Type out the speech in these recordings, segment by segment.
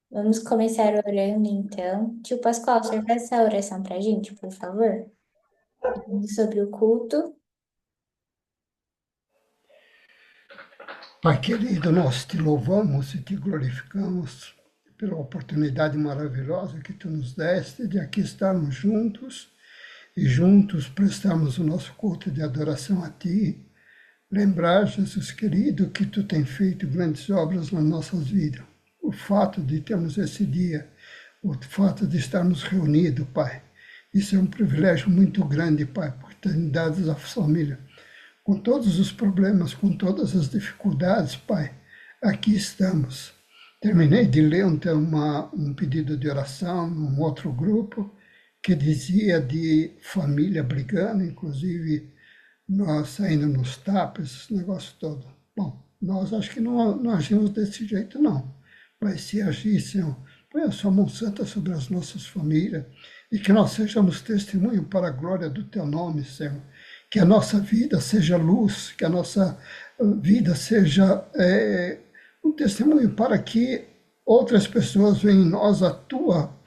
Vamos começar orando, então. Tio Pascoal, o senhor faz essa oração para a gente, por favor? Sobre o culto. Pai querido, nós te louvamos e te glorificamos pela oportunidade maravilhosa que tu nos deste de aqui estarmos juntos e juntos prestarmos o nosso culto de adoração a ti. Lembrar, Jesus querido, que tu tem feito grandes obras nas nossas vidas. O fato de termos esse dia, o fato de estarmos reunidos, Pai, isso é um privilégio muito grande, Pai, por ter dado a família com todos os problemas, com todas as dificuldades, Pai, aqui estamos. Terminei de ler um pedido de oração num outro grupo que dizia de família brigando, inclusive nós saindo nos tapas, esse negócio todo. Bom, nós acho que não agimos desse jeito, não. Mas se agissem, põe a sua mão santa sobre as nossas famílias e que nós sejamos testemunho para a glória do teu nome, Senhor. Que a nossa vida seja luz, que a nossa vida seja um testemunho para que outras pessoas vejam em nós a tua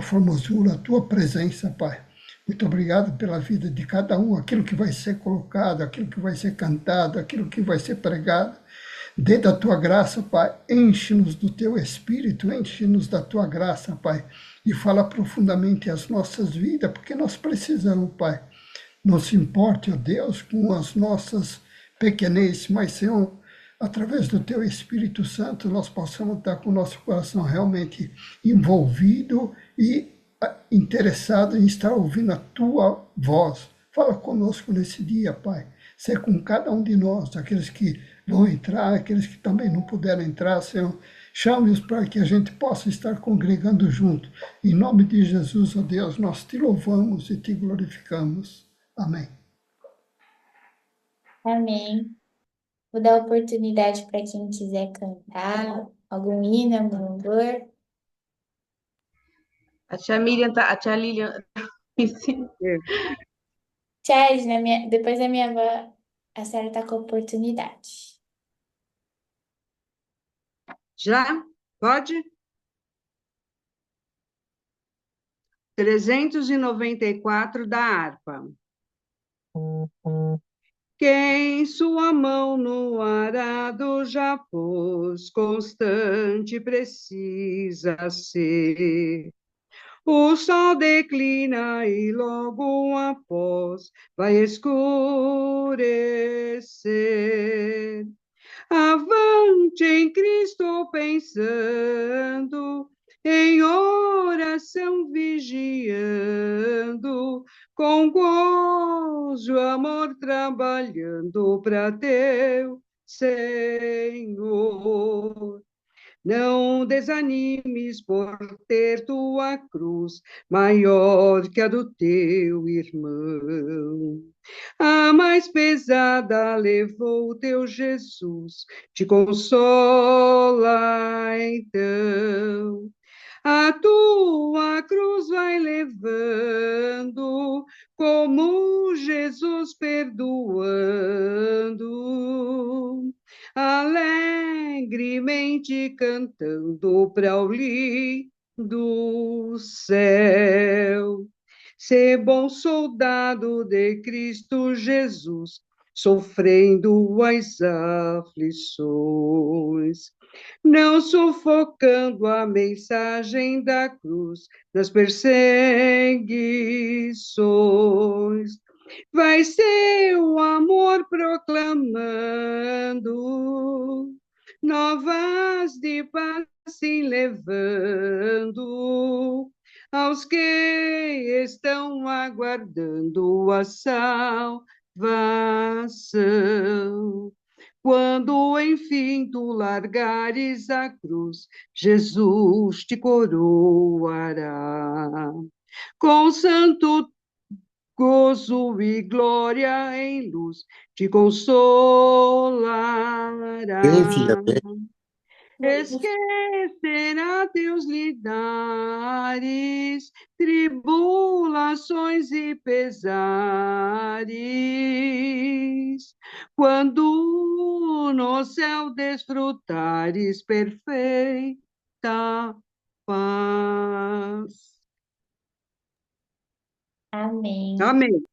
formosura, a tua presença, Pai. Muito obrigado pela vida de cada um, aquilo que vai ser colocado, aquilo que vai ser cantado, aquilo que vai ser pregado. Dê da tua graça, Pai. Enche-nos do teu espírito, enche-nos da tua graça, Pai. E fala profundamente as nossas vidas, porque nós precisamos, Pai. Não se importe, ó Deus, com as nossas pequenez, mas, Senhor, através do Teu Espírito Santo, nós possamos estar com o nosso coração realmente envolvido e interessado em estar ouvindo a Tua voz. Fala conosco nesse dia, Pai. Ser com cada um de nós, aqueles que vão entrar, aqueles que também não puderam entrar, Senhor. Chame-os para que a gente possa estar congregando junto. Em nome de Jesus, ó Deus, nós te louvamos e te glorificamos. Amém. Amém. Vou dar oportunidade para quem quiser cantar algum hino, algum louvor. A tia Lilian me ensinou. Tia Edna, depois da minha avó, a senhora está com oportunidade. Já? Pode? 394 da harpa. Quem sua mão no arado já pôs, constante precisa ser. O sol declina e logo após vai escurecer. Avante em Cristo pensando, em oração vigiando, com gozo, amor trabalhando para teu Senhor. Não desanimes por ter tua cruz maior que a do teu irmão. A mais pesada levou teu Jesus, te consola então. A tua cruz vai levando, como Jesus perdoando, alegremente cantando para o lindo céu. Ser bom soldado de Cristo Jesus, sofrendo as aflições, não sufocando a mensagem da cruz nas perseguições. Vai seu amor proclamando, novas de paz se levando, aos que estão aguardando a salvação. Quando enfim tu largares a cruz, Jesus te coroará. Com santo gozo e glória em luz, te Bem, filha, consolará. bem. esquecerá teus lidares, tribulações e pesares, quando no céu desfrutares perfeita paz. Amém. Amém.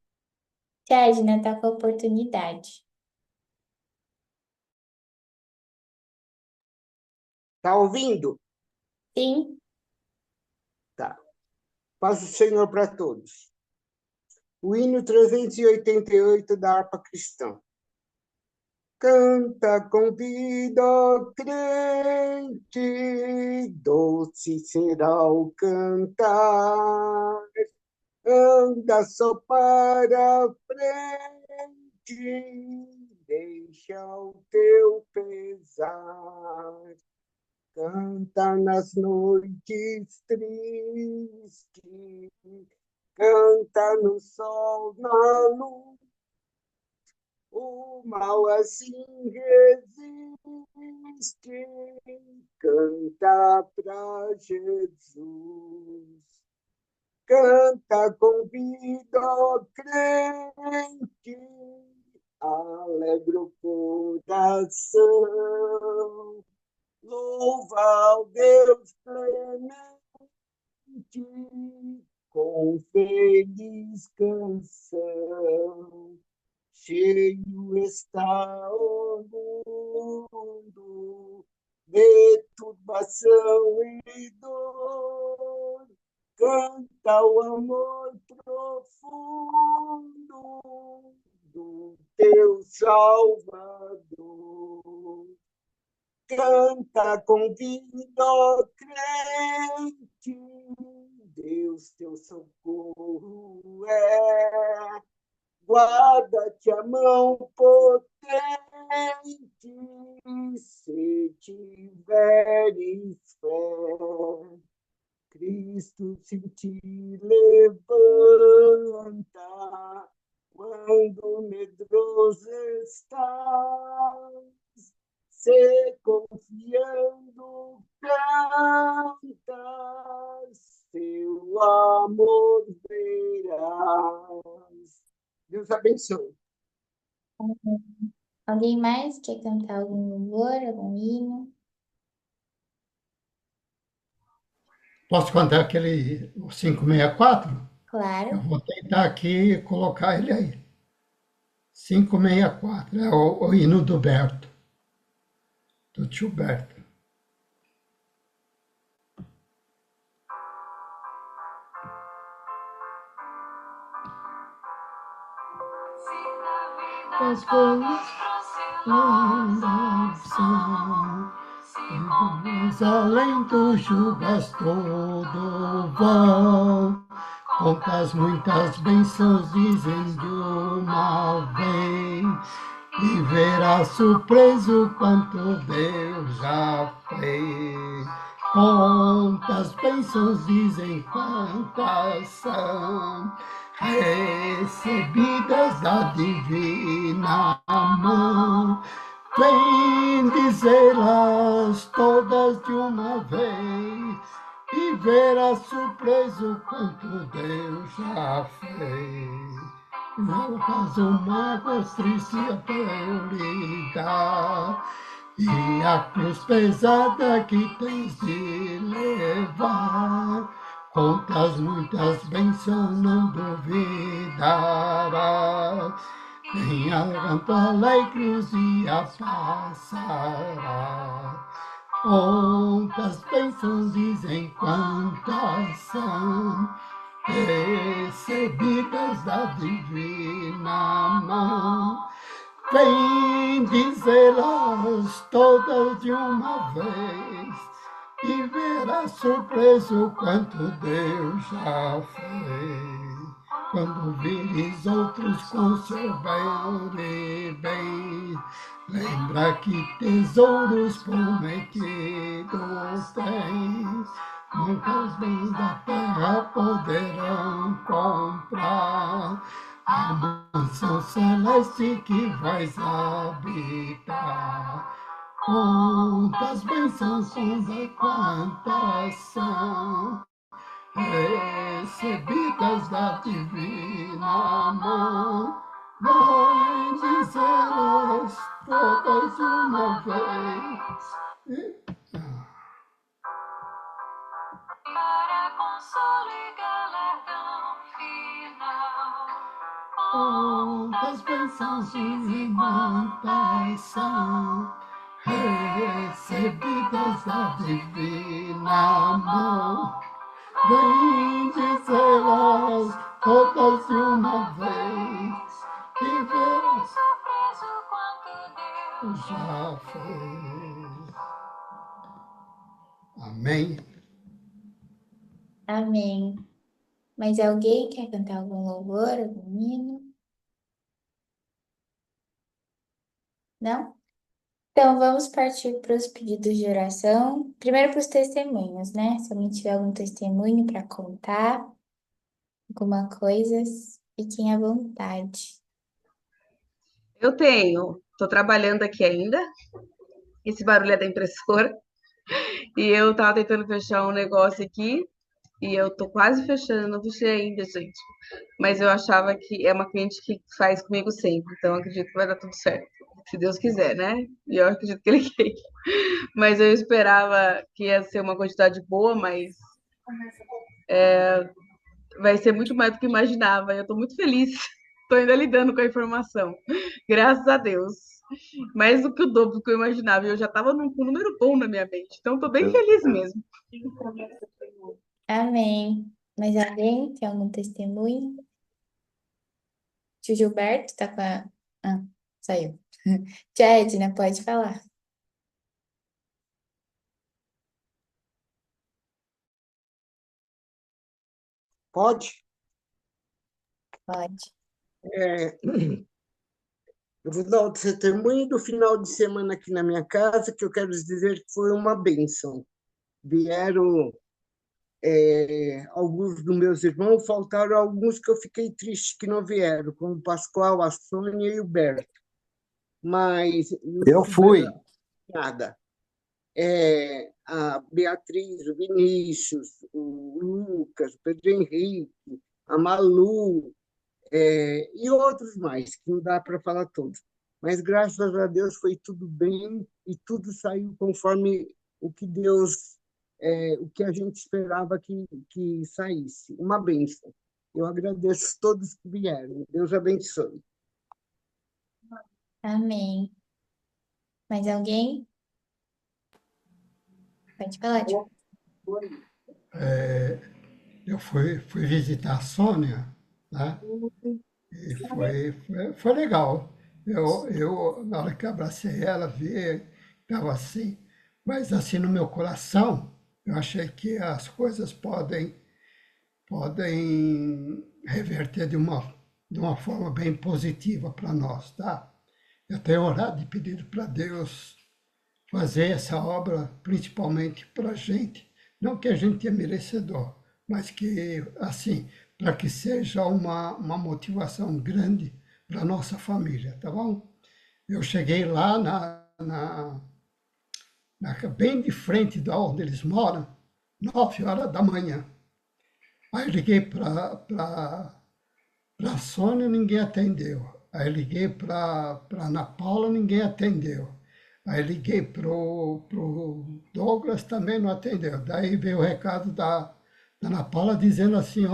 Tia Edna, tá com a oportunidade. Tá ouvindo? Sim, Tá. Paz do Senhor para todos. O hino 388 da harpa cristã. Canta com vida, crente, doce será o cantar. Anda só para frente, deixa o teu pesar. Canta nas noites tristes, canta no sol, na luz. O mal assim resiste, canta para Jesus. Canta com vida, crente, alegra o coração. Louva ao Deus clemente, com feliz canção. Cheio está o mundo de turbação e dor. Canta o amor profundo do teu Salvador. Canta com vida, crente, Deus teu socorro é. Guarda-te a mão potente, se tiveres fé. Cristo se te levanta, quando medroso estás, se confiando cantas, seu amor verás. Deus abençoe. alguém mais quer cantar algum louvor, algum hino? Posso cantar aquele o 564? Eu Claro. vou tentar aqui colocar ele aí. 564, é o hino do Berto, do tio Berto. As coisas são, mas além dos julgas todo vão. Contas muitas bênçãos dizem de uma vez, e verás surpreso quanto Deus já fez. Quantas bênçãos dizem quantas são, recebidas da divina mão. Vem dizê-las todas de uma vez, e verás surpreso quanto Deus já fez. Não caso mágoas tristes até eu lhe dar, e a cruz pesada que tens de levar. Contas muitas bênçãos não duvidarás, venha canto alegre os dias passará. Quantas bênçãos dizem quantas são, recebidas da divina mão. Vem dizê-las todas de uma vez, e verás surpreso quanto Deus já fez. Quando vires outros com seu bem, lembra que tesouros prometidos tens. Nunca os bens da terra poderão comprar a mansão celeste que vais habitar. Quantas bênçãos quantas são recebidas da divina mão, vem dizê-las todas de uma vez. Para consolo e galardão final. Quantas bênçãos quantas são recebidas da divina mão, vem dizê-las todas de uma vez, e verás Surpreso quanto Deus já fez. Amém. Amém. Mas alguém quer cantar algum louvor, algum hino? Não? Então, vamos partir para os pedidos de oração. Primeiro para os testemunhos, né? Se alguém tiver algum testemunho para contar, alguma coisa, fiquem à vontade. Eu tenho. Estou trabalhando aqui ainda. Esse barulho é da impressora. E eu estava tentando fechar um negócio aqui. E eu tô quase fechando. Não fechei ainda, gente. Mas eu achava que é uma cliente que faz comigo sempre. Então eu acredito que vai dar tudo certo. Se Deus quiser, né? E eu acredito que Ele quer. Mas eu esperava que ia ser uma quantidade boa, mas vai ser muito mais do que eu imaginava. Eu tô muito feliz. Tô ainda lidando com a informação. Graças a Deus. Mais do que o dobro do que eu imaginava. Eu já tava com um número bom na minha mente. Então tô bem feliz mesmo. Amém. Mais alguém tem algum testemunho? Tio Gilberto tá com a... Ah, saiu. Tia Edna, pode falar. Pode? Pode. Eu vou dar o testemunho do final de semana aqui na minha casa, que eu quero dizer que foi uma bênção. Vieram alguns dos meus irmãos, faltaram alguns que eu fiquei triste que não vieram, como o Pascoal, a Sônia e o Berto. Mas Eu fui. nada. A Beatriz, o Vinícius, o Lucas, o Pedro Henrique, a Malu, e outros mais, que não dá para falar todos. Mas, graças a Deus, foi tudo bem e tudo saiu conforme o que Deus, o que a gente esperava que saísse. Uma bênção. Eu agradeço todos que vieram. Deus abençoe. Amém. Mais alguém? Pode falar, tio. Eu fui visitar a Sônia, né? E foi legal. Na hora que abracei ela, vi, estava assim. Mas assim, no meu coração, eu achei que as coisas podem reverter de uma forma bem positiva para nós, tá? Eu tenho orado e pedido para Deus fazer essa obra, principalmente para a gente. Não que a gente é merecedor, mas que, assim, para que seja uma motivação grande para a nossa família, tá bom? Eu cheguei lá bem de frente de onde eles moram, 9 horas da manhã. Aí liguei para a Sônia, ninguém atendeu. Aí liguei para Ana Paula, ninguém atendeu. Aí liguei pro Douglas, também não atendeu. Daí veio o recado da Ana Paula dizendo assim,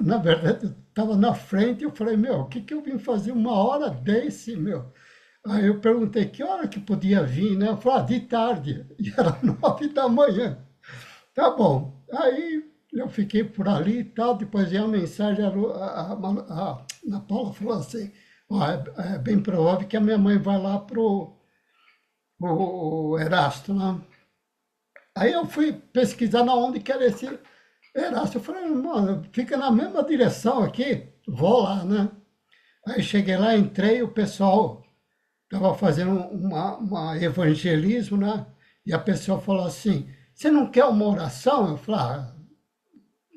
na verdade, eu estava na frente, eu falei, meu, o que eu vim fazer 1 hora desse, meu? Aí eu perguntei que hora que podia vir, né? Eu falei, de tarde. E era 9 da manhã. Tá bom. Aí eu fiquei por ali e tal, depois veio a mensagem, a Ana Paula falou assim, é bem provável que a minha mãe vai lá pro Erasto, né? Aí eu fui pesquisar na onde que era esse Erasto. Eu falei, mano, fica na mesma direção aqui, vou lá, né? Aí cheguei lá, entrei, o pessoal estava fazendo uma evangelismo, né? E a pessoa falou assim, você não quer uma oração? Eu falei,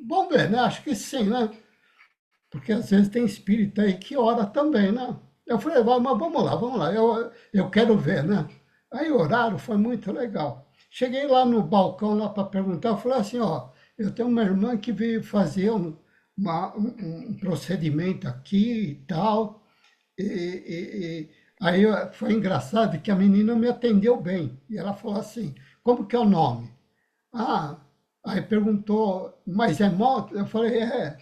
vamos ver, né? Acho que sim, né? Porque às vezes tem espírito aí que ora também, né? Eu falei, mas vamos lá, eu quero ver, né? Aí o horário foi muito legal. Cheguei lá no balcão lá para perguntar, eu falei assim, ó, eu tenho uma irmã que veio fazer um procedimento aqui e tal, aí foi engraçado que a menina me atendeu bem. E ela falou assim, como que é o nome? Ah, aí perguntou, mas é moto? Eu falei, é.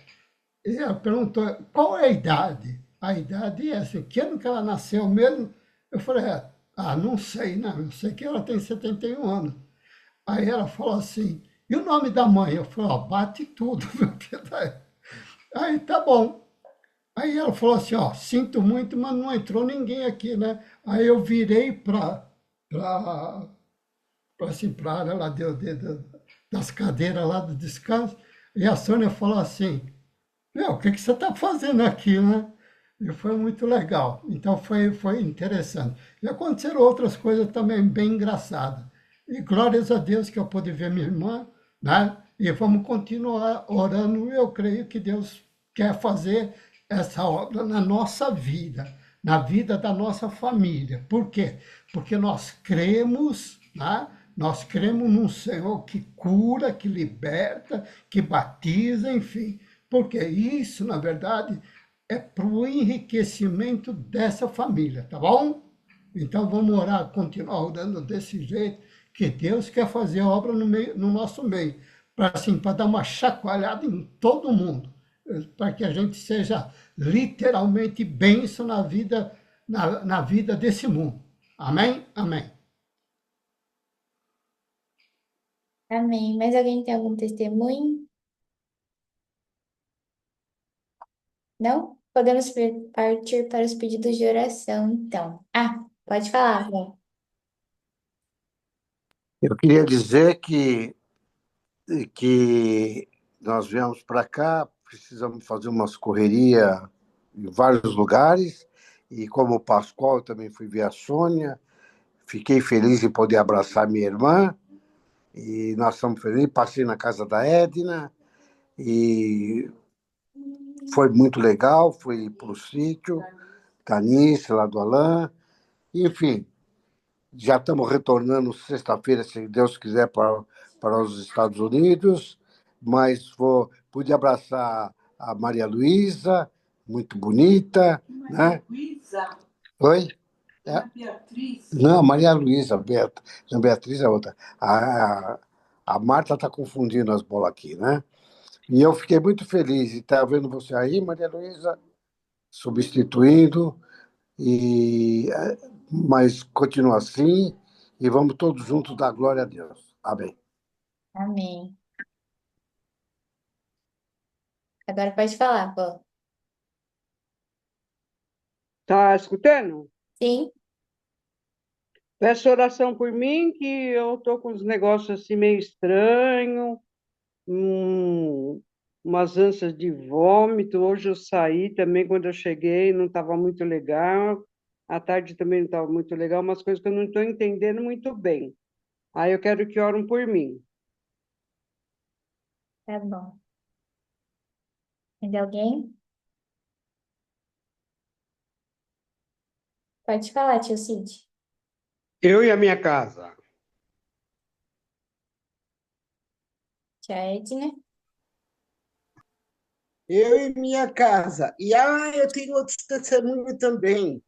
E ela perguntou, qual é a idade? A idade é assim, que ano que ela nasceu mesmo? Eu falei, não sei, né? Eu sei que ela tem 71 anos. Aí ela falou assim, e o nome da mãe? Eu falei, ó, bate tudo. Aí tá bom. Aí ela falou assim, ó, sinto muito, mas não entrou ninguém aqui, né? Aí eu virei para assim, para a área lá das cadeiras lá do descanso, e a Sônia falou assim, o que que você está fazendo aqui, né? E foi muito legal. Então foi interessante. E aconteceram outras coisas também bem engraçadas. E glórias a Deus que eu pude ver minha irmã, né? E vamos continuar orando. Eu creio que Deus quer fazer essa obra na nossa vida, na vida da nossa família. Por quê? Porque nós cremos, né? Nós cremos num Senhor que cura, que liberta, que batiza, enfim. Porque isso, na verdade, é para o enriquecimento dessa família, tá bom? Então vamos orar, continuar orando desse jeito, que Deus quer fazer a obra no nosso meio, para assim, para dar uma chacoalhada em todo mundo, para que a gente seja literalmente bênção na vida, na vida desse mundo. Amém? Amém. Amém. Mais alguém tem algum testemunho? Não? Podemos partir para os pedidos de oração, então. Pode falar, Rô. Eu queria dizer que nós viemos para cá, precisamos fazer umas correrias em vários lugares, e como o Pascoal, eu também fui ver a Sônia, fiquei feliz em poder abraçar minha irmã, e nós estamos felizes. Passei na casa da Edna, e foi muito legal, fui para o sítio, Canice, lá do Alain, enfim, já estamos retornando sexta-feira, se Deus quiser, para os Estados Unidos, mas pude abraçar a Maria Luísa, muito bonita, né? Luísa, Oi? É? Ana Beatriz. Não, Maria Luísa, não, Beatriz é outra. A Marta está confundindo as bolas aqui, né? E eu fiquei muito feliz de estar vendo você aí, Maria Luísa, substituindo. Mas continua assim e vamos todos juntos dar glória a Deus. Amém. Amém. Agora pode falar, Rô. Tá escutando? Sim? Peço oração por mim, que eu tô com uns negócios assim meio estranhos, umas ânsias de vômito. Hoje eu saí também, quando eu cheguei, não estava muito legal. À tarde também não estava muito legal, umas coisas que eu não estou entendendo muito bem. Aí eu quero que orem por mim. Tá bom. Mais alguém? Pode falar, tio Cid. Eu e a minha casa. Tia Edna. Eu e minha casa. E eu tenho outro testemunho também.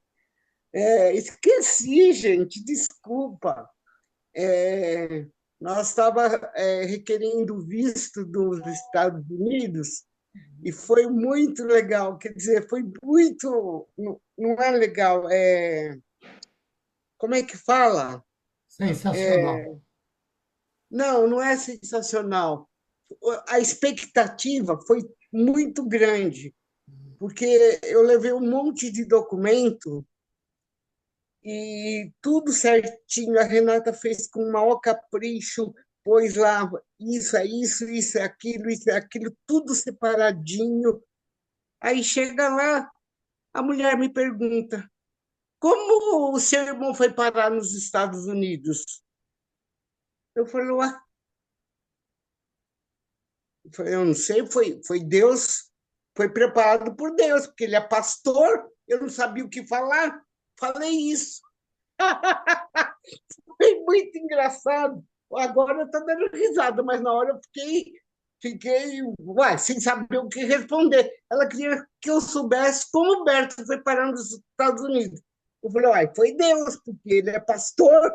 Esqueci, gente, desculpa. É, nós estávamos requerendo visto dos Estados Unidos e foi muito legal. Quer dizer, foi muito. Não é legal. Como é que fala? Sensacional. Não, não é sensacional. A expectativa foi muito grande, porque eu levei um monte de documento e tudo certinho. A Renata fez com o maior capricho, pôs lá isso é aquilo, tudo separadinho. Aí chega lá, a mulher me pergunta: como o seu irmão foi parar nos Estados Unidos? Eu falei, ué, eu não sei, foi Deus, foi preparado por Deus, porque ele é pastor. eu não sabia o que falar, falei isso. Foi muito engraçado. Agora está dando risada, mas na hora eu fiquei uai, sem saber o que responder. Ela queria que eu soubesse como o Berto foi parar nos Estados Unidos. Eu falei, uai, foi Deus, porque ele é pastor.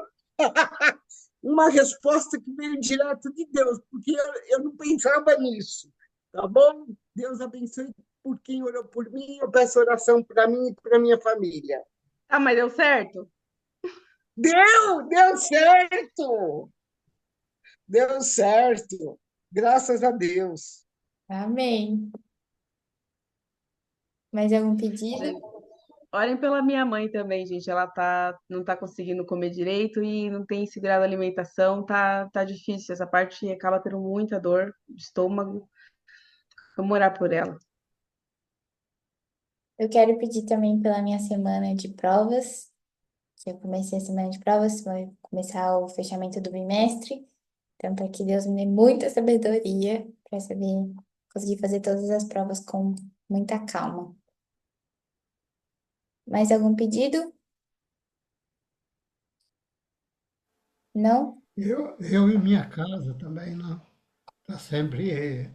Uma resposta que veio direto de Deus, porque eu não pensava nisso. Tá bom? Deus abençoe por quem orou por mim. Eu peço oração para mim e para minha família. Ah, mas deu certo? Deu certo! Deu certo! Graças a Deus. Amém. Mais algum pedido? Orem pela minha mãe também, gente. Ela não tá conseguindo comer direito e não tem segurado a alimentação. Tá difícil. Essa parte acaba tendo muita dor de estômago. Vamos orar por ela. Eu quero pedir também pela minha semana de provas, que eu comecei a semana de provas, vai começar o fechamento do bimestre. Então, para que Deus me dê muita sabedoria para saber conseguir fazer todas as provas com muita calma. Mais algum pedido? Não? Eu e minha casa também, não. Tá sempre,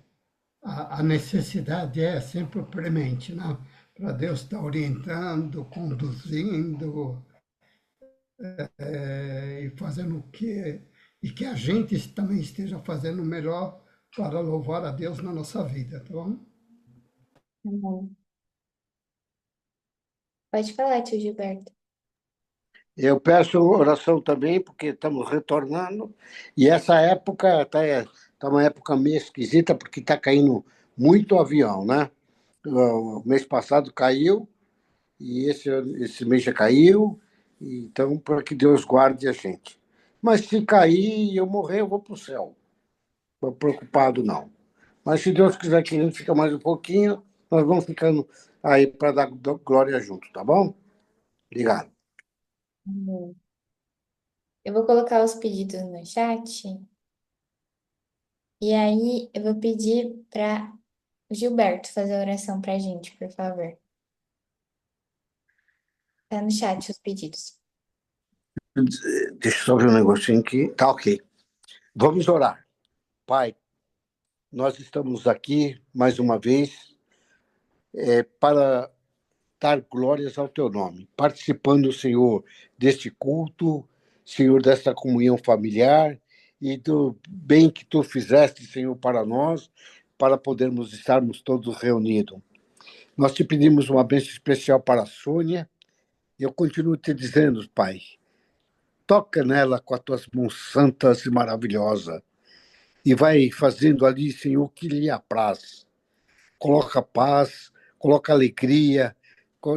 a necessidade é sempre premente, não? Para Deus estar orientando, conduzindo, e fazendo o que, e que a gente também esteja fazendo o melhor para louvar a Deus na nossa vida, tá bom? Amém. Pode falar, tio Gilberto. Eu peço oração também, porque estamos retornando, e essa época tá uma época meio esquisita, porque está caindo muito avião, né? O mês passado caiu, e esse mês já caiu, então, para que Deus guarde a gente. Mas se cair e eu morrer, eu vou para o céu. Não estou preocupado, não. Mas se Deus quiser que a gente fique mais um pouquinho, nós vamos ficando aí para dar glória junto, tá bom? Obrigado. Amém. Eu vou colocar os pedidos no chat. E aí eu vou pedir para o Gilberto fazer a oração para a gente, por favor. Tá no chat os pedidos. Deixa eu só ver um negocinho aqui. Tá ok. Vamos orar. Pai, nós estamos aqui mais uma vez para dar glórias ao teu nome, participando, Senhor, deste culto, Senhor, desta comunhão familiar e do bem que tu fizeste, Senhor, para nós, para podermos estarmos todos reunidos. Nós te pedimos uma bênção especial para a Sônia. Eu continuo te dizendo, Pai, toca nela com as tuas mãos santas e maravilhosas e vai fazendo ali, Senhor, o que lhe apraz. Coloca paz, coloca alegria,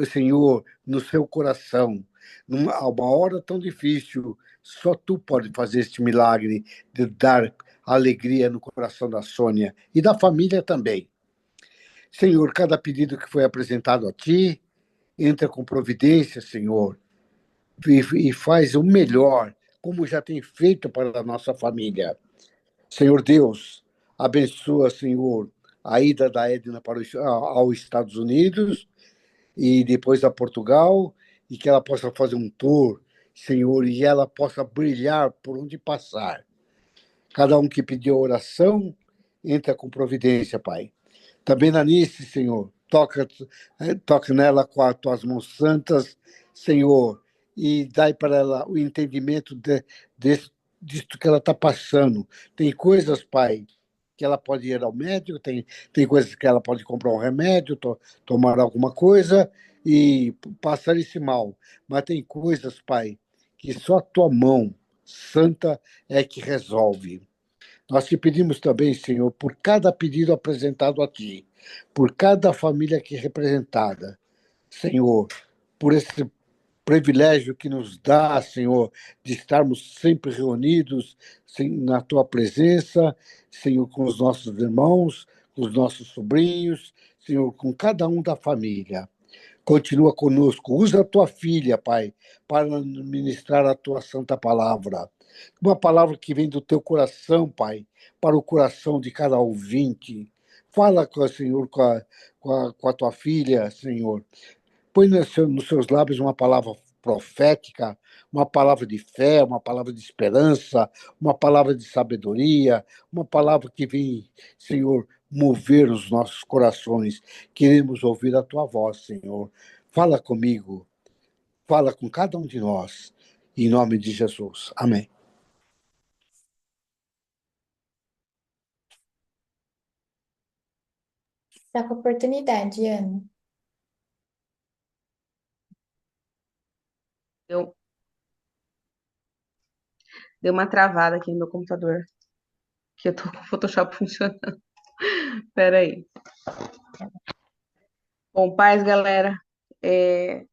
Senhor, no seu coração. A uma hora tão difícil, só tu pode fazer este milagre de dar alegria no coração da Sônia e da família também. Senhor, cada pedido que foi apresentado a ti, entra com providência, Senhor, e faz o melhor, como já tem feito para a nossa família. Senhor Deus, abençoa, Senhor, a ida da Edna para aos Estados Unidos e depois a Portugal, e que ela possa fazer um tour, Senhor, e ela possa brilhar por onde passar. Cada um que pediu oração, entra com providência, Pai. Também na Nice, Senhor, toca nela com as tuas mãos santas, Senhor, e dai para ela o entendimento disto que ela está passando. Tem coisas, Pai, que ela pode ir ao médico, tem coisas que ela pode comprar um remédio, tomar alguma coisa e passar esse mal. Mas tem coisas, Pai, que só a tua mão santa é que resolve. Nós te pedimos também, Senhor, por cada pedido apresentado a ti, por cada família aqui representada, Senhor, por esse privilégio que nos dá, Senhor, de estarmos sempre reunidos na tua presença, Senhor, com os nossos irmãos, com os nossos sobrinhos, Senhor, com cada um da família. Continua conosco, usa a tua filha, Pai, para ministrar a tua santa palavra. Uma palavra que vem do teu coração, Pai, para o coração de cada ouvinte. Fala, Senhor, com a tua filha, Senhor. Põe nos seus lábios uma palavra profética, uma palavra de fé, uma palavra de esperança, uma palavra de sabedoria, uma palavra que vem, Senhor, mover os nossos corações. Queremos ouvir a tua voz, Senhor. Fala comigo, fala com cada um de nós, em nome de Jesus. Amém. Tá com oportunidade, Ana. Deu, deu uma travada aqui no meu computador, que eu tô com o Photoshop funcionando. Pera aí. Bom, paz, galera. É,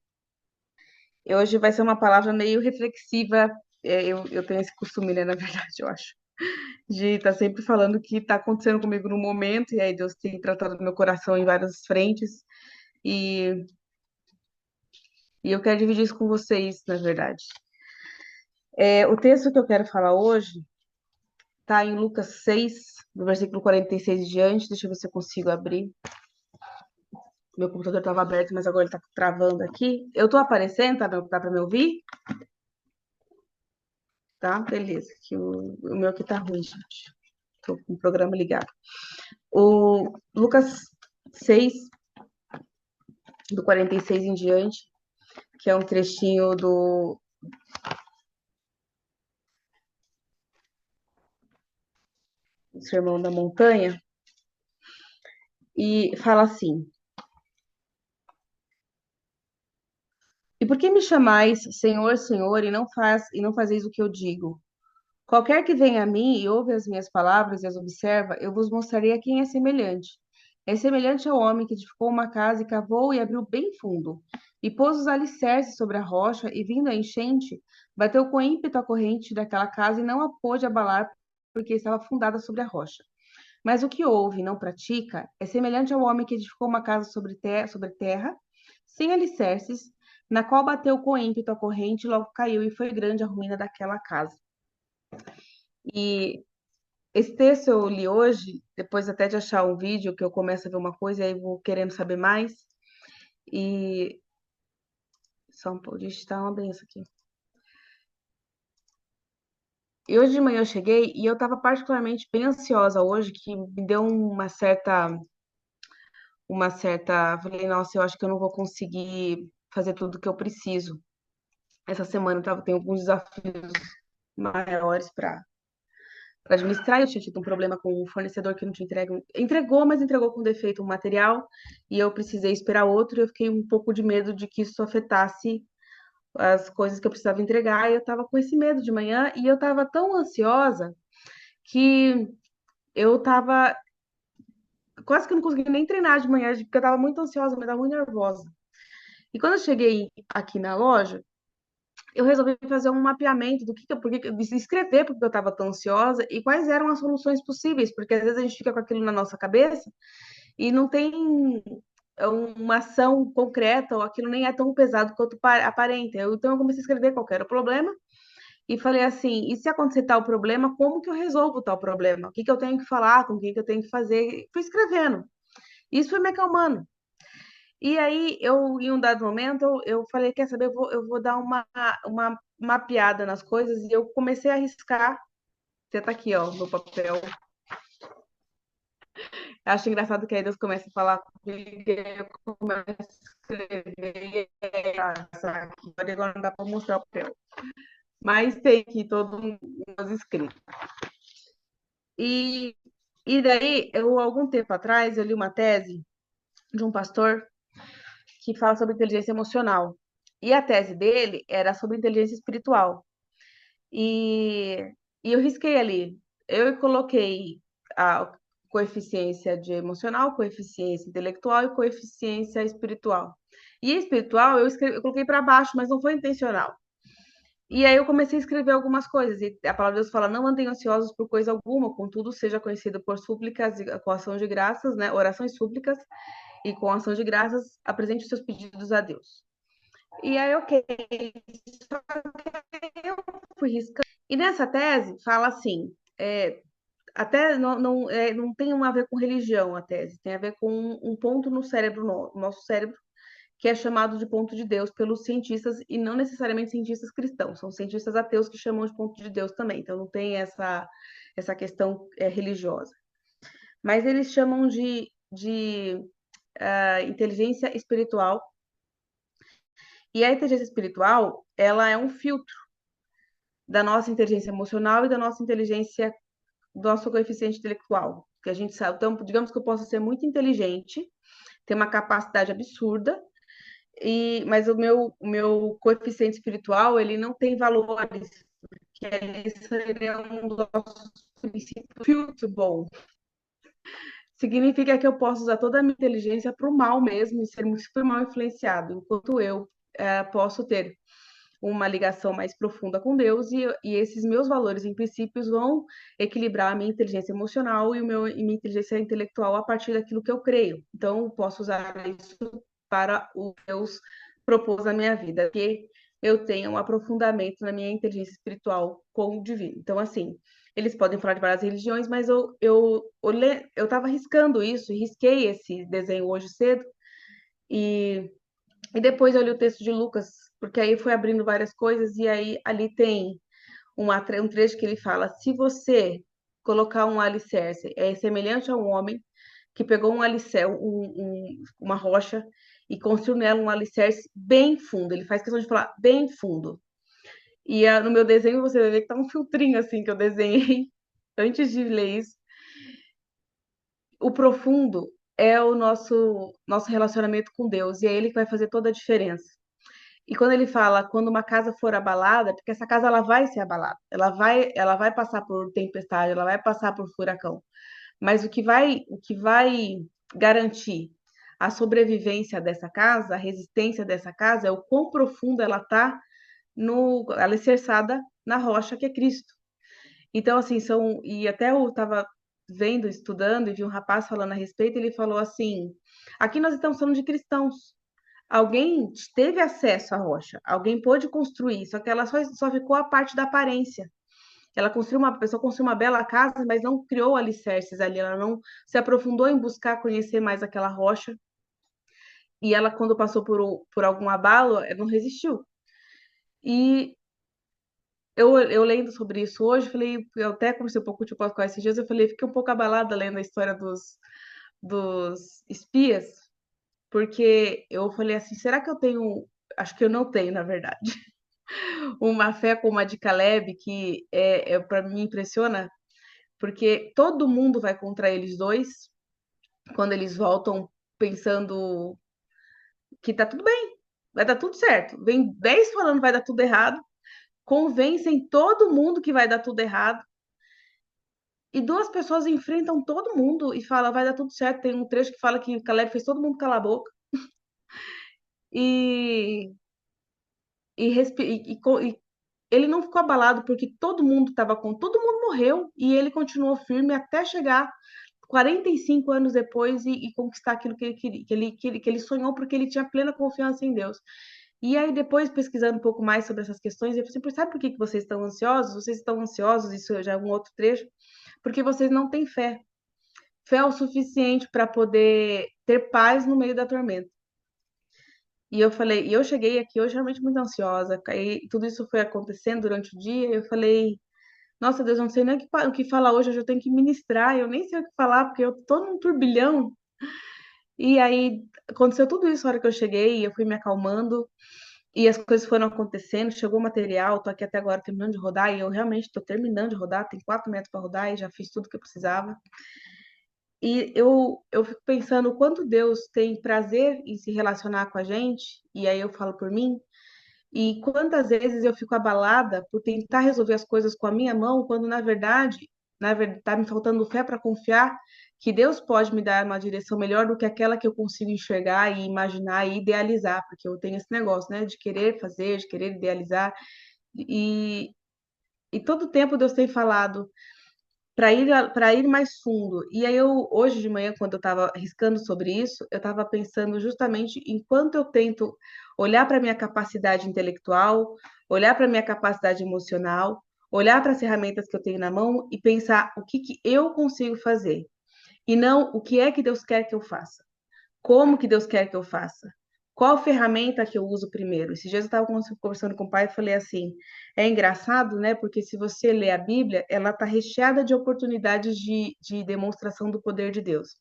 hoje vai ser uma palavra meio reflexiva. Eu tenho esse costume, né, na verdade, eu acho, de estar sempre falando o que está acontecendo comigo no momento, e aí Deus tem tratado meu coração em várias frentes, e, e eu quero dividir isso com vocês, na verdade. O texto que eu quero falar hoje está em Lucas 6, do versículo 46 em diante. Deixa eu ver se eu consigo abrir. Meu computador estava aberto, mas agora ele está travando aqui. Eu estou aparecendo, tá para me ouvir? Tá, beleza. Que o meu aqui tá ruim, gente. Tô com o programa ligado. O Lucas 6, do 46 em diante, que é um trechinho do Sermão da Montanha, e fala assim: E por que me chamais Senhor, Senhor, e não fazeis o que eu digo? Qualquer que venha a mim e ouve as minhas palavras e as observa, eu vos mostrarei a quem é semelhante. É semelhante ao homem que edificou uma casa e cavou e abriu bem fundo, e pôs os alicerces sobre a rocha, e vindo a enchente, bateu com ímpeto a corrente daquela casa e não a pôde abalar, porque estava fundada sobre a rocha. Mas o que ouve e não pratica é semelhante ao homem que edificou uma casa sobre terra, sem alicerces, na qual bateu com ímpeto a corrente, e logo caiu, e foi grande a ruína daquela casa. E esse texto eu li hoje, depois até de achar um vídeo que eu começo a ver uma coisa e aí vou querendo saber mais. E só um pouco, deixa eu dar uma benção aqui. E hoje de manhã eu cheguei e eu estava particularmente bem ansiosa hoje, que me deu falei, nossa, eu acho que eu não vou conseguir fazer tudo que eu preciso. Essa semana tenho alguns desafios maiores para administrar. Eu tinha tido um problema com um fornecedor que não tinha entregou, mas entregou com defeito um material, e eu precisei esperar outro, e eu fiquei um pouco de medo de que isso afetasse as coisas que eu precisava entregar, e eu estava com esse medo de manhã, e eu estava tão ansiosa que eu estava quase que eu não consegui nem treinar de manhã, porque eu estava muito ansiosa, mas estava muito nervosa. E quando eu cheguei aqui na loja, eu resolvi fazer um mapeamento do escrever porque eu estava tão ansiosa e quais eram as soluções possíveis, porque às vezes a gente fica com aquilo na nossa cabeça e não tem uma ação concreta, ou aquilo nem é tão pesado quanto aparenta. Então eu comecei a escrever qual era o problema e falei assim: e se acontecer tal problema, como que eu resolvo tal problema? O que que eu tenho que falar, com o que que eu tenho que fazer? E fui escrevendo. Isso foi me acalmando. E aí, em um dado momento, eu falei, quer saber, eu vou dar uma mapeada nas coisas, e eu comecei a arriscar. Você tá aqui, ó, no papel. Eu acho engraçado que aí Deus começa a falar comigo, e aí eu começo a escrever, e aí, agora não dá para mostrar o papel. Mas tem aqui todos os escritos. E, e daí, algum tempo atrás, eu li uma tese de um pastor que fala sobre inteligência emocional. E a tese dele era sobre inteligência espiritual. E, e eu risquei ali. Eu coloquei a coeficiência de emocional, coeficiência intelectual e coeficiência espiritual. E a espiritual eu coloquei para baixo, mas não foi intencional. E aí eu comecei a escrever algumas coisas. E a palavra de Deus fala: não mantenham ansiosos por coisa alguma, contudo, seja conhecido por súplicas, com ação de graças, né? Orações súplicas, e com ação de graças, apresente os seus pedidos a Deus. E aí, ok, eu fui riscando. E nessa tese fala assim, até não tem a ver com religião a tese, tem a ver com um ponto no cérebro, no nosso cérebro, que é chamado de ponto de Deus pelos cientistas, e não necessariamente cientistas cristãos, são cientistas ateus que chamam de ponto de Deus também, então não tem essa questão religiosa. Mas eles chamam de inteligência espiritual, e a inteligência espiritual, ela é um filtro da nossa inteligência emocional e da nossa inteligência, do nosso coeficiente intelectual, que a gente sabe. Então, digamos que eu possa ser muito inteligente, ter uma capacidade absurda, mas o meu coeficiente espiritual, ele não tem valores, que isso é um dos nossos princípios. Filtro bom significa que eu posso usar toda a minha inteligência para o mal mesmo e ser super mal influenciado, enquanto eu posso ter uma ligação mais profunda com Deus, e esses meus valores e princípios vão equilibrar a minha inteligência emocional e minha inteligência intelectual a partir daquilo que eu creio. Então, eu posso usar isso para o que Deus propôs na minha vida, que eu tenha um aprofundamento na minha inteligência espiritual com o divino. Então, assim, eles podem falar de várias religiões, mas eu estava riscando isso, risquei esse desenho hoje cedo, e depois eu li o texto de Lucas, porque aí foi abrindo várias coisas, e aí ali tem um trecho que ele fala: se você colocar um alicerce, é semelhante a um homem que pegou um alicerce, uma rocha, e construiu nela um alicerce bem fundo. Ele faz questão de falar bem fundo. E no meu desenho você vai ver que tá um filtrinho assim que eu desenhei antes de ler isso. O profundo é o nosso relacionamento com Deus, e é ele que vai fazer toda a diferença. E quando ele fala, quando uma casa for abalada, porque essa casa ela vai ser abalada, ela vai passar por tempestade, ela vai passar por furacão. Mas o que vai garantir a sobrevivência dessa casa, a resistência dessa casa, é o quão profunda ela está alicerçada na rocha que é Cristo. Então, assim, e até eu estava vendo, estudando, e vi um rapaz falando a respeito, ele falou assim: aqui nós estamos falando de cristãos. Alguém teve acesso à rocha, alguém pôde construir, só que ela só ficou a parte da aparência. A pessoa construiu uma bela casa, mas não criou alicerces ali, ela não se aprofundou em buscar conhecer mais aquela rocha. E ela, quando passou por algum abalo, ela não resistiu. E eu lendo sobre isso hoje, eu até conversei um pouco com esses dias, eu falei, fiquei um pouco abalada lendo a história dos espias, porque eu falei assim, será que eu tenho, acho que eu não tenho, na verdade, uma fé como a de Caleb, que para mim impressiona, porque todo mundo vai contra eles dois, quando eles voltam pensando que tá tudo bem, vai dar tudo certo. Vem 10 falando vai dar tudo errado, convencem todo mundo que vai dar tudo errado, e duas pessoas enfrentam todo mundo e falam vai dar tudo certo. Tem um trecho que fala que Caleb fez todo mundo calar a boca. E, e, respi- e ele não ficou abalado porque todo mundo morreu e ele continuou firme até chegar 45 anos depois e conquistar aquilo que ele queria, que ele sonhou, porque ele tinha plena confiança em Deus. E aí, depois, pesquisando um pouco mais sobre essas questões, eu falei assim, sabe por que vocês estão ansiosos? Vocês estão ansiosos, isso já é um outro trecho, porque vocês não têm fé. Fé é o suficiente para poder ter paz no meio da tormenta. E eu falei, e eu cheguei aqui hoje realmente muito ansiosa, e tudo isso foi acontecendo durante o dia, e eu falei, nossa Deus, eu não sei nem o que falar hoje eu tenho que ministrar, eu nem sei o que falar, porque eu tô num turbilhão. E aí aconteceu tudo isso na hora que eu cheguei, eu fui me acalmando, e as coisas foram acontecendo, chegou o material, tô aqui até agora terminando de rodar, e eu realmente estou terminando de rodar, tem 4 metros para rodar, e já fiz tudo que eu precisava. E eu fico pensando o quanto Deus tem prazer em se relacionar com a gente, e aí eu falo por mim, e quantas vezes eu fico abalada por tentar resolver as coisas com a minha mão, quando na verdade, tá me faltando fé para confiar que Deus pode me dar uma direção melhor do que aquela que eu consigo enxergar e imaginar e idealizar, porque eu tenho esse negócio, né, de querer fazer, de querer idealizar, e, e todo o tempo Deus tem falado para ir mais fundo. E aí hoje de manhã, quando eu estava riscando sobre isso, eu estava pensando justamente enquanto eu tento olhar para minha capacidade intelectual, olhar para minha capacidade emocional, olhar para as ferramentas que eu tenho na mão e pensar o que que eu consigo fazer, e não o que é que Deus quer que eu faça. Como que Deus quer que eu faça? qual ferramenta que eu uso primeiro? Esses dias eu estava conversando com o pai e falei assim, é engraçado, né? Porque se você lê a Bíblia, ela está recheada de oportunidades de demonstração do poder de Deus.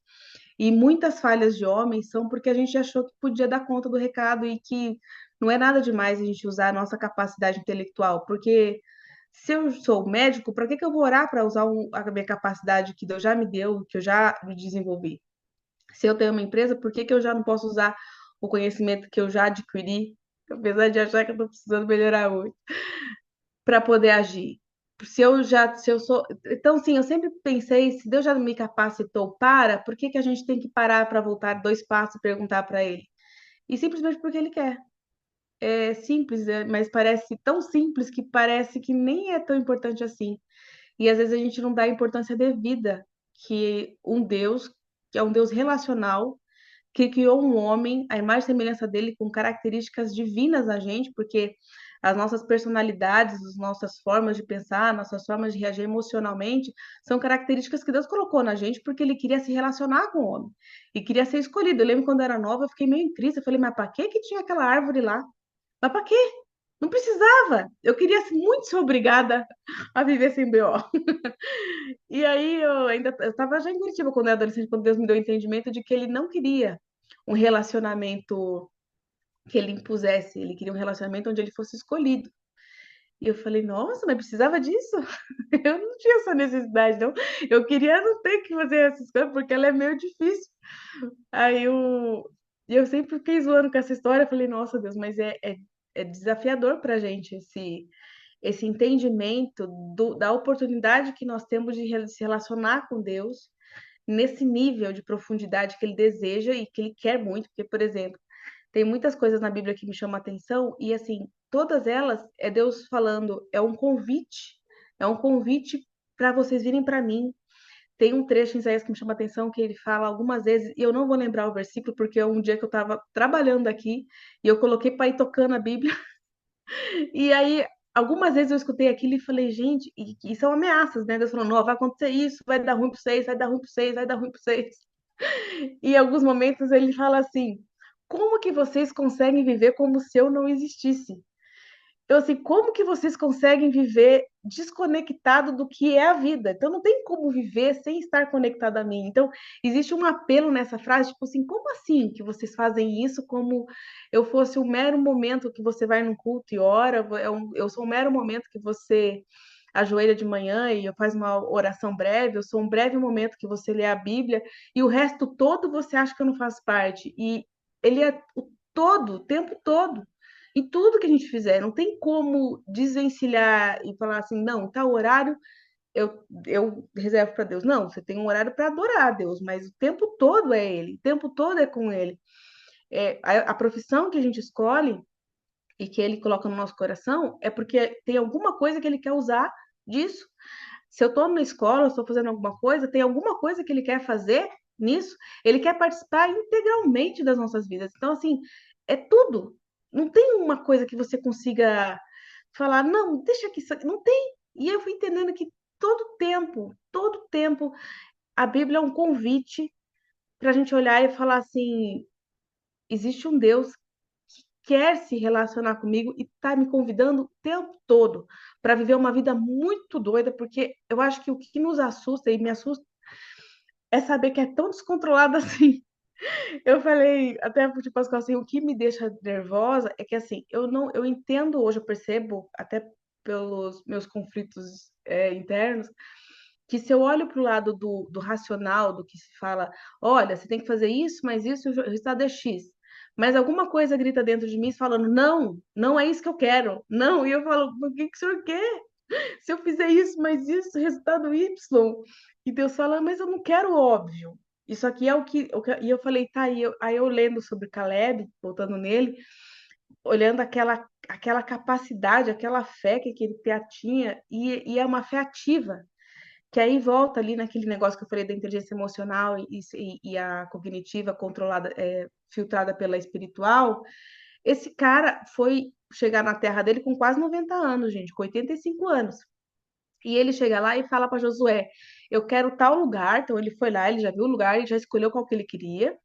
E muitas falhas de homens são porque a gente achou que podia dar conta do recado e que não é nada demais a gente usar a nossa capacidade intelectual, porque se eu sou médico, para que que eu vou orar para usar a minha capacidade que Deus já me deu, que eu já me desenvolvi? Se eu tenho uma empresa, por que que eu já não posso usar o conhecimento que eu já adquiri, apesar de achar que eu estou precisando melhorar muito, para poder agir? Se eu sou, então sim, eu sempre pensei, se Deus já me capacitou para, por que que a gente tem que parar para voltar 2 passos e perguntar para ele? E simplesmente porque ele quer. É simples, mas parece tão simples que parece que nem é tão importante assim. E às vezes a gente não dá a importância devida que um Deus, que é um Deus relacional, que criou um homem, a imagem e semelhança dele, com características divinas na gente, porque as nossas personalidades, as nossas formas de pensar, nossas formas de reagir emocionalmente, são características que Deus colocou na gente porque ele queria se relacionar com o homem e queria ser escolhido. Eu lembro quando eu era nova, eu fiquei meio em crise, eu falei, mas para que que tinha aquela árvore lá? Mas para quê? Não precisava. Eu queria muito ser obrigada a viver sem BO. E aí eu estava já em Curitiba quando eu era adolescente, quando Deus me deu o entendimento de que ele não queria um relacionamento que ele impusesse, ele queria um relacionamento onde ele fosse escolhido. E eu falei, nossa, mas precisava disso? Eu não tinha essa necessidade, não. Eu queria não ter que fazer essas coisas, porque ela é meio difícil. Aí eu sempre fiquei zoando com essa história, eu falei, nossa Deus, mas é desafiador para a gente esse entendimento da oportunidade que nós temos de se relacionar com Deus nesse nível de profundidade que ele deseja e que ele quer muito, porque, por exemplo, tem muitas coisas na Bíblia que me chamam a atenção e, assim, todas elas é Deus falando, é um convite para vocês virem para mim. Tem um trecho em Isaías que me chama a atenção que ele fala algumas vezes, e eu não vou lembrar o versículo, porque é um dia que eu estava trabalhando aqui e eu coloquei para ir tocando a Bíblia. E aí, algumas vezes eu escutei aquilo e falei, gente, e são ameaças, né? Deus falando, ó, vai acontecer isso, vai dar ruim para vocês, vai dar ruim para vocês, vai dar ruim para vocês. E em alguns momentos ele fala assim: como que vocês conseguem viver como se eu não existisse? Eu assim, como que vocês conseguem viver desconectado do que é a vida? Então não tem como viver sem estar conectado a mim. Então existe um apelo nessa frase, tipo assim, como assim que vocês fazem isso como eu fosse um mero momento que você vai num culto e ora, eu sou um mero momento que você ajoelha de manhã e faz uma oração breve, eu sou um breve momento que você lê a Bíblia e o resto todo você acha que eu não faço parte. E ele é o todo, o tempo todo. Em tudo que a gente fizer, não tem como desvencilhar e falar assim, não, tal horário eu reservo para Deus. Não, você tem um horário para adorar a Deus, mas o tempo todo é Ele, o tempo todo é com Ele. A profissão que a gente escolhe e que Ele coloca no nosso coração é porque tem alguma coisa que Ele quer usar disso. Se eu estou na escola, estou fazendo alguma coisa, tem alguma coisa que Ele quer fazer nisso, Ele quer participar integralmente das nossas vidas. Então, assim, é tudo. Não tem uma coisa que você consiga falar, não, deixa que isso aqui. Não tem. E eu fui entendendo que todo tempo, a Bíblia é um convite para a gente olhar e falar assim: existe um Deus que quer se relacionar comigo e está me convidando o tempo todo para viver uma vida muito doida, porque eu acho que o que nos assusta e me assusta é saber que é tão descontrolado assim. Eu falei até pro tio Pascoal assim, o que me deixa nervosa é que assim, eu entendo hoje, eu percebo até pelos meus conflitos internos, que se eu olho para o lado do racional, do que se fala, olha, você tem que fazer isso, mas isso o resultado é X. Mas alguma coisa grita dentro de mim falando, não, não é isso que eu quero. Não, e eu falo, o que que o senhor quer? Se eu fizer isso, mas isso, resultado Y. E Deus fala, mas eu não quero o óbvio. Isso aqui é e eu falei, tá, aí eu lendo sobre Caleb, voltando nele, olhando aquela capacidade, aquela fé que aquele Piá tinha, e é uma fé ativa, que aí volta ali naquele negócio que eu falei da inteligência emocional e a cognitiva controlada, filtrada pela espiritual. Esse cara foi chegar na terra dele com quase 90 anos, gente, com 85 anos. E ele chega lá e fala para Josué: eu quero tal lugar. Então ele foi lá, ele já viu o lugar, ele já escolheu qual que ele queria.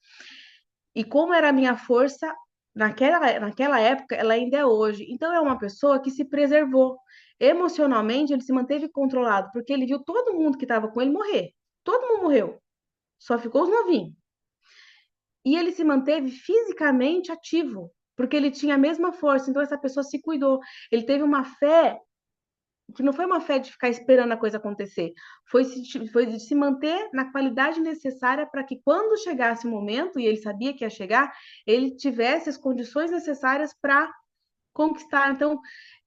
E como era a minha força, naquela época, ela ainda é hoje. Então, é uma pessoa que se preservou. Emocionalmente, ele se manteve controlado, porque ele viu todo mundo que estava com ele morrer. Todo mundo morreu, só ficou os novinhos. E ele se manteve fisicamente ativo, porque ele tinha a mesma força. Então, essa pessoa se cuidou. Ele teve uma fé que não foi uma fé de ficar esperando a coisa acontecer, foi de se manter na qualidade necessária para que quando chegasse o momento, e ele sabia que ia chegar, ele tivesse as condições necessárias para conquistar. Então,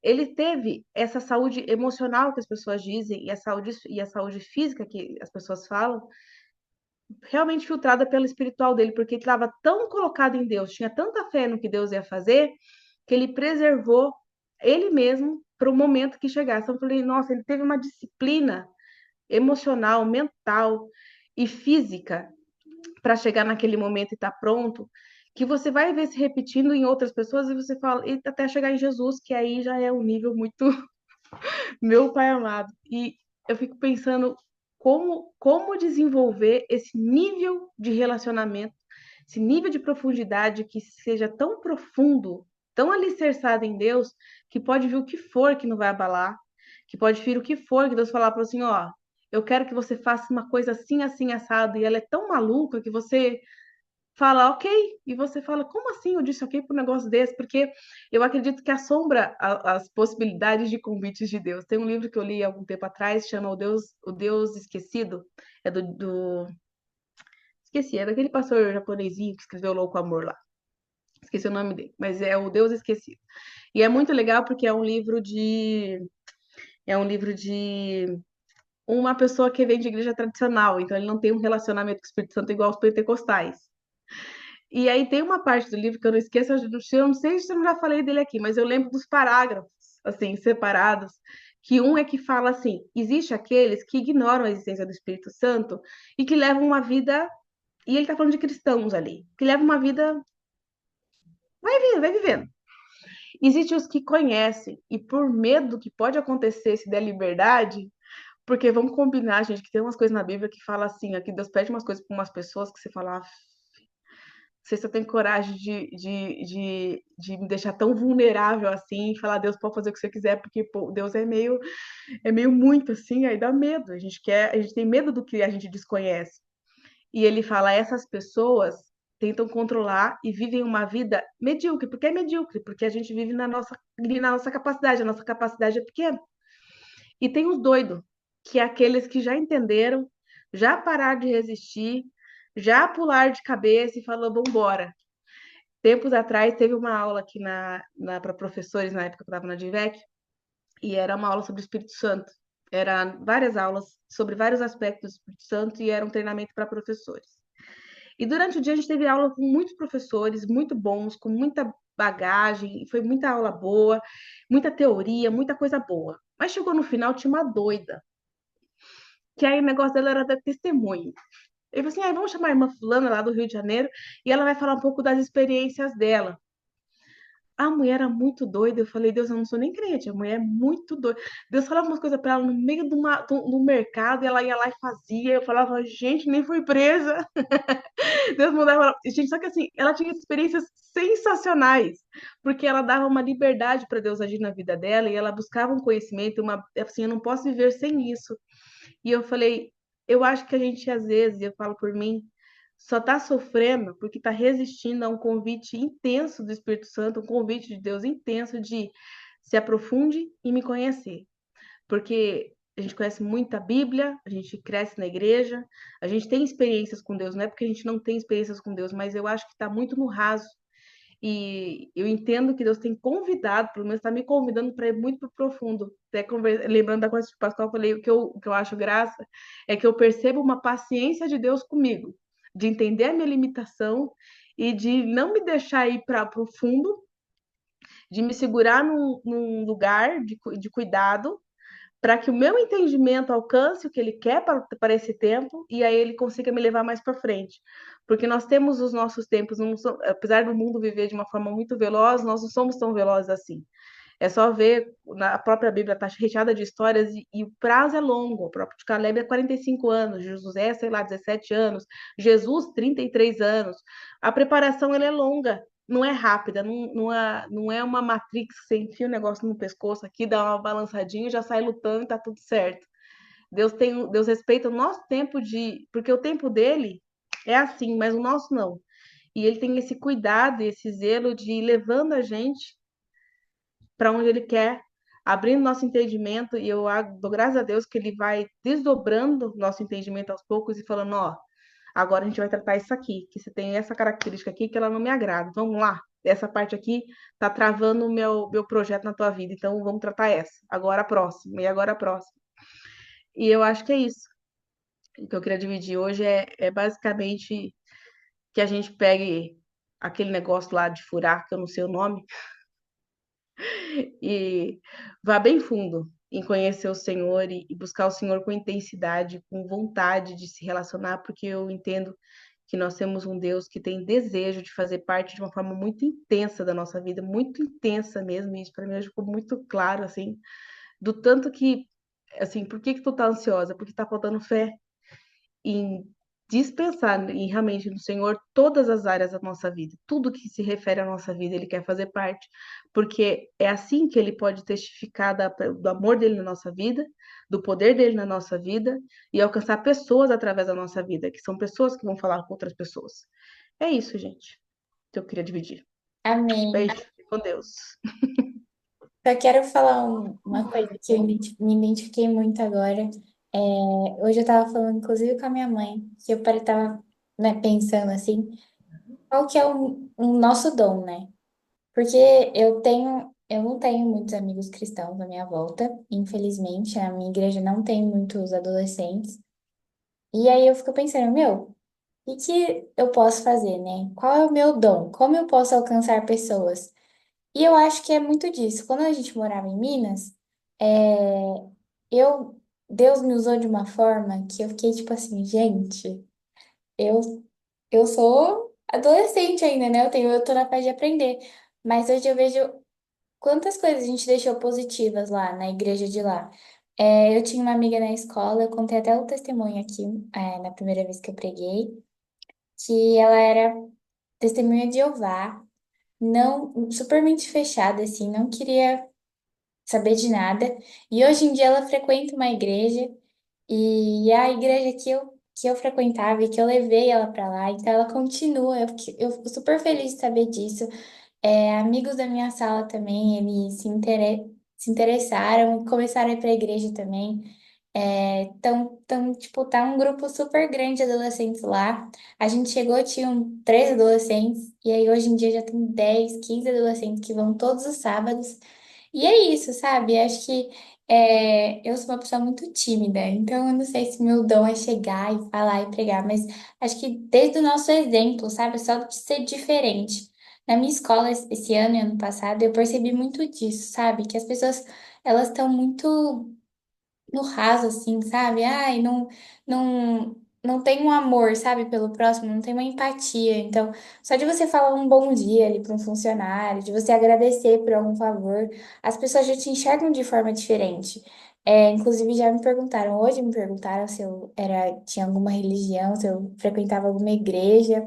ele teve essa saúde emocional que as pessoas dizem e a saúde física que as pessoas falam, realmente filtrada pelo espiritual dele, porque ele estava tão colocado em Deus, tinha tanta fé no que Deus ia fazer, que ele preservou ele mesmo para o momento que chegasse. Então, eu falei, nossa, ele teve uma disciplina emocional, mental e física para chegar naquele momento e estar pronto, que você vai ver se repetindo em outras pessoas e você fala, e até chegar em Jesus, que aí já é um nível muito meu pai amado. E eu fico pensando como desenvolver esse nível de relacionamento, esse nível de profundidade que seja tão profundo, tão alicerçado em Deus, que pode vir o que for que não vai abalar, que pode vir o que for que Deus falar para assim, ó, eu quero que você faça uma coisa assim, assim, assado, e ela é tão maluca que você fala ok, e você fala, como assim eu disse ok para um negócio desse? Porque eu acredito que assombra as possibilidades de convites de Deus. Tem um livro que eu li há algum tempo atrás, chama O Deus Esquecido, é Esqueci, é daquele pastor japonesinho que escreveu Louco Amor lá. Esqueci o nome dele, mas é O Deus Esquecido. E é muito legal porque é um livro de uma pessoa que vem de igreja tradicional, então ele não tem um relacionamento com o Espírito Santo igual os pentecostais. E aí tem uma parte do livro que eu não esqueço, eu não sei se eu já falei dele aqui, mas eu lembro dos parágrafos, assim, separados, que um é que fala assim, existe aqueles que ignoram a existência do Espírito Santo e que levam uma vida, e ele tá falando de cristãos ali, que levam uma vida, vai vivendo. Existem os que conhecem e por medo que pode acontecer se der liberdade, porque vamos combinar, gente, que tem umas coisas na Bíblia que fala assim, aqui Deus pede umas coisas para umas pessoas que você fala, sei se eu tenho coragem de me deixar tão vulnerável assim e falar, Deus pode fazer o que você quiser, porque pô, Deus é meio muito assim, aí dá medo. A gente tem medo do que a gente desconhece. E ele fala, essas pessoas tentam controlar e vivem uma vida medíocre, porque é medíocre, porque a gente vive na nossa capacidade, a nossa capacidade é pequena. E tem os doidos, que é aqueles que já entenderam, já pararam de resistir, já pular de cabeça e falou, vambora. Tempos atrás teve uma aula aqui para professores, na época que eu estava na DIVEC, e era uma aula sobre o Espírito Santo. Eram várias aulas sobre vários aspectos do Espírito Santo e era um treinamento para professores. E durante o dia a gente teve aula com muitos professores, muito bons, com muita bagagem, e foi muita aula boa, muita teoria, muita coisa boa. Mas chegou no final, tinha uma doida, que aí o negócio dela era dar testemunho. Ele falou assim, vamos chamar a irmã fulana lá do Rio de Janeiro e ela vai falar um pouco das experiências dela. A mulher era muito doida. Eu falei, Deus, eu não sou nem crente. A mulher é muito doida. Deus falava umas coisas pra ela no meio do mercado e ela ia lá e fazia. Eu falava, gente, nem foi presa. Deus mandava. Gente, só que assim, ela tinha experiências sensacionais, porque ela dava uma liberdade para Deus agir na vida dela e ela buscava um conhecimento, assim, eu não posso viver sem isso. E eu falei, eu acho que a gente, às vezes, eu falo por mim, só está sofrendo porque está resistindo a um convite intenso do Espírito Santo, um convite de Deus intenso de se aprofunde e me conhecer. Porque a gente conhece muita Bíblia, a gente cresce na igreja, a gente tem experiências com Deus, não é porque a gente não tem experiências com Deus, mas eu acho que está muito no raso. E eu entendo que Deus tem convidado, pelo menos está me convidando para ir muito para o profundo. Até lembrando da coisa de Pascal, eu falei o que eu acho graça é que eu percebo uma paciência de Deus comigo, de entender a minha limitação e de não me deixar ir para o fundo, de me segurar num lugar de cuidado para que o meu entendimento alcance o que ele quer para esse tempo e aí ele consiga me levar mais para frente. Porque nós temos os nossos tempos, apesar do mundo viver de uma forma muito veloz, nós não somos tão velozes assim. É só ver, a própria Bíblia está recheada de histórias e o prazo é longo. O próprio de Caleb é 45 anos, Josué, sei lá, 17 anos, Jesus, 33 anos. A preparação ela é longa. não é rápida, não é uma Matrix que você enfia o negócio no pescoço aqui, dá uma balançadinha e já sai lutando e tá tudo certo. Deus respeita o nosso tempo porque o tempo dele é assim, mas o nosso não. E ele tem esse cuidado e esse zelo de ir levando a gente para onde ele quer, abrindo nosso entendimento, e eu dou graças a Deus que ele vai desdobrando nosso entendimento aos poucos e falando, ó, agora a gente vai tratar isso aqui, que você tem essa característica aqui que ela não me agrada. Vamos lá. Essa parte aqui tá travando o meu projeto na tua vida, então vamos tratar essa. Agora a próxima, e agora a próxima. E eu acho que é isso. O que eu queria dividir hoje é basicamente que a gente pegue aquele negócio lá de furar, que eu não sei o nome, e vá bem fundo em conhecer o Senhor e buscar o Senhor com intensidade, com vontade de se relacionar, porque eu entendo que nós temos um Deus que tem desejo de fazer parte de uma forma muito intensa da nossa vida, muito intensa mesmo, e isso para mim hoje ficou muito claro, assim, do tanto que, assim, por que que tu tá ansiosa? Porque tá faltando fé em dispensar em realmente no Senhor todas as áreas da nossa vida, tudo que se refere à nossa vida, Ele quer fazer parte, porque é assim que Ele pode testificar do amor dele na nossa vida, do poder dele na nossa vida e alcançar pessoas através da nossa vida, que são pessoas que vão falar com outras pessoas. É isso, gente, que eu queria dividir. Amém. Beijo, fique com Deus. Só quero falar uma coisa que eu me identifiquei muito agora. Hoje eu estava falando, inclusive, com a minha mãe, que eu estava, né, pensando assim, qual que é o nosso dom, né? Porque eu não tenho muitos amigos cristãos à minha volta, infelizmente, a minha igreja não tem muitos adolescentes. E aí eu fico pensando, meu, o que eu posso fazer, né? Qual é o meu dom? Como eu posso alcançar pessoas? E eu acho que é muito disso. Quando a gente morava em Minas, eu, Deus me usou de uma forma que eu fiquei tipo assim, gente, eu, eu sou adolescente ainda, né? Eu tô na fase de aprender. Mas hoje eu vejo quantas coisas a gente deixou positivas lá na igreja de lá. Eu tinha uma amiga na escola, eu contei até o testemunho aqui, na primeira vez que eu preguei, que ela era testemunha de Jeová, não, super mente fechada, assim, não queria saber de nada. E hoje em dia ela frequenta uma igreja, e é a igreja que eu frequentava e que eu levei ela para lá, então ela continua, eu fico super feliz de saber disso. Amigos da minha sala também, eles se interessaram e começaram a ir para a igreja também. Tipo, tá um grupo super grande de adolescentes lá. A gente chegou, tinham 3 adolescentes, e aí hoje em dia já tem 10, 15 adolescentes que vão todos os sábados. E é isso, sabe? Acho que eu sou uma pessoa muito tímida, então eu não sei se meu dom é chegar e falar e pregar, mas acho que desde o nosso exemplo, sabe? Só de ser diferente. Na minha escola, esse ano e ano passado, eu percebi muito disso, sabe? Que as pessoas, elas estão muito no raso, assim, sabe? Ai, não tem um amor, sabe, pelo próximo, não tem uma empatia. Então, só de você falar um bom dia ali para um funcionário, de você agradecer por algum favor, as pessoas já te enxergam de forma diferente. Inclusive, já me perguntaram, hoje me perguntaram se tinha alguma religião, se eu frequentava alguma igreja.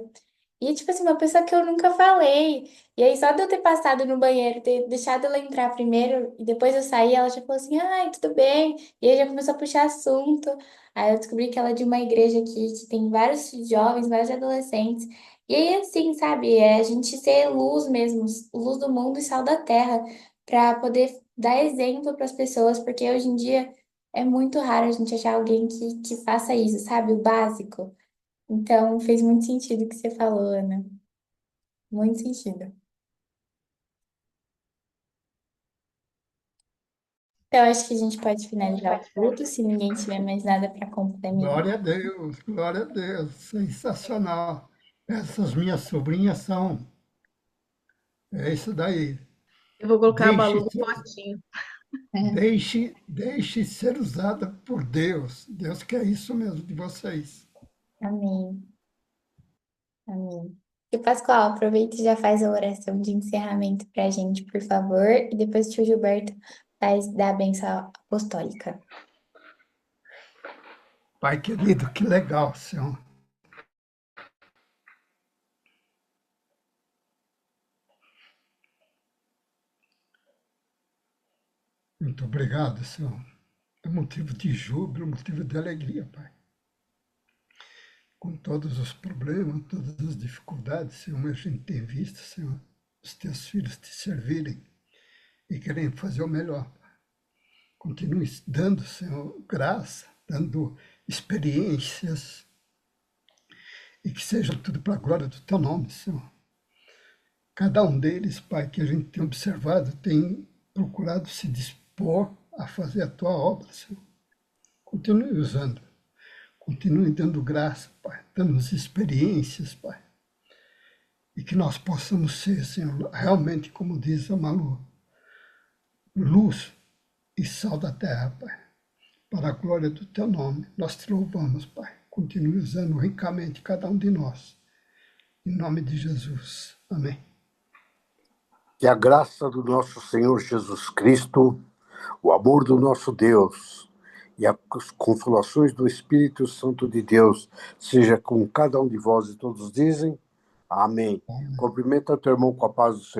E, tipo assim, uma pessoa que eu nunca falei. E aí, só de eu ter passado no banheiro, ter deixado ela entrar primeiro, e depois eu saí, ela já falou assim, ai, tudo bem. E aí já começou a puxar assunto. Aí eu descobri que ela é de uma igreja aqui, que tem vários jovens, vários adolescentes. E aí, assim, sabe, a gente ser luz mesmo, luz do mundo e sal da terra, para poder dar exemplo para as pessoas, porque hoje em dia é muito raro a gente achar alguém que faça isso, sabe, o básico. Então, fez muito sentido o que você falou, Ana. Muito sentido. Então, acho que a gente pode finalizar o culto, se ninguém tiver mais nada para complementar. Glória a Deus, glória a Deus, sensacional. Essas minhas sobrinhas são, é isso daí. Eu vou colocar a Deixe, Malu no potinho. deixe ser usada por Deus. Deus quer isso mesmo de vocês. Amém. Amém. E Pascoal, aproveita e já faz a oração de encerramento para a gente, por favor. E depois o tio Gilberto faz da bênção apostólica. Pai querido, que legal, Senhor. Muito obrigado, Senhor. É motivo de júbilo, motivo de alegria, Pai. Com todos os problemas, todas as dificuldades, Senhor, mas a gente tem visto, Senhor, os teus filhos te servirem e querem fazer o melhor. Continue dando, Senhor, graça, dando experiências, e que seja tudo para a glória do teu nome, Senhor. Cada um deles, Pai, que a gente tem observado, tem procurado se dispor a fazer a tua obra, Senhor. Continue usando, continue dando graça, Pai, dando-nos experiências, Pai. E que nós possamos ser, Senhor, realmente, como diz a Malu, luz e sal da terra, Pai, para a glória do teu nome. Nós te louvamos, Pai. Continue usando ricamente cada um de nós. Em nome de Jesus. Amém. Que a graça do nosso Senhor Jesus Cristo, o amor do nosso Deus e as consolações do Espírito Santo de Deus seja com cada um de vós, e todos dizem amém. Cumprimenta teu irmão com a paz do Senhor.